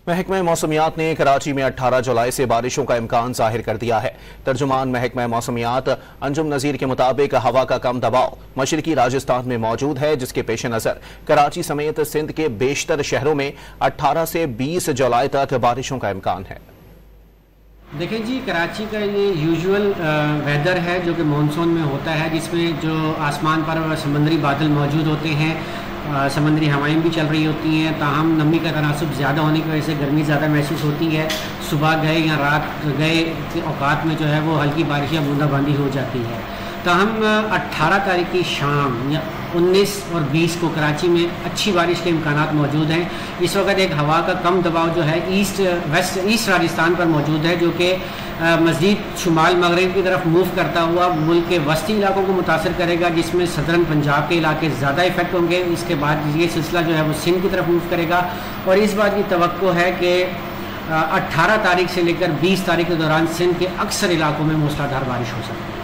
महकमा मौसमियात ने कराची में 18 जुलाई से बारिशों का इम्कान जाहिर कर दिया है। तर्जुमान महकमा मौसमियात अंजुम नज़ीर के मुताबिक हवा का कम दबाव मशरकी राजस्थान में मौजूद है, जिसके पेश नज़र कराची समेत सिंध के बेशतर शहरों में 18 से 20 जुलाई तक बारिशों का इम्कान है। देखें जी, कराची का ये यूजुअल वेदर है जो कि मानसून में होता है, जिसमें जो आसमान पर समंदरी बादल मौजूद होते हैं, समंदरी हवाएं भी चल रही होती हैं, ताहम नमी का तनासुब ज़्यादा होने की वजह से गर्मी ज़्यादा महसूस होती है। सुबह गए या रात गए के औकात में जो है वो हल्की बारिश या बूंदाबांदी हो जाती है। ताहम 18 तारीख की शाम या 19 और 20 को कराची में अच्छी बारिश के इम्कानात मौजूद हैं। इस वक्त एक हवा का कम दबाव जो है ईस्ट राजस्थान पर मौजूद है, जो कि मज़ीद शुमाल मगरिब की तरफ मूव करता हुआ मुल्क के वस्ती इलाकों को मुतासर करेगा, जिसमें सदरन पंजाब के इलाके ज़्यादा इफेक्ट होंगे। इसके बाद ये सिलसिला जो है वो सिंध की तरफ मूव करेगा और इस बात की तवक्को है कि 18 तारीख से लेकर 20 तारीख के दौरान सिंध के अक्सर इलाकों में मूसलाधार बारिश हो सकती है।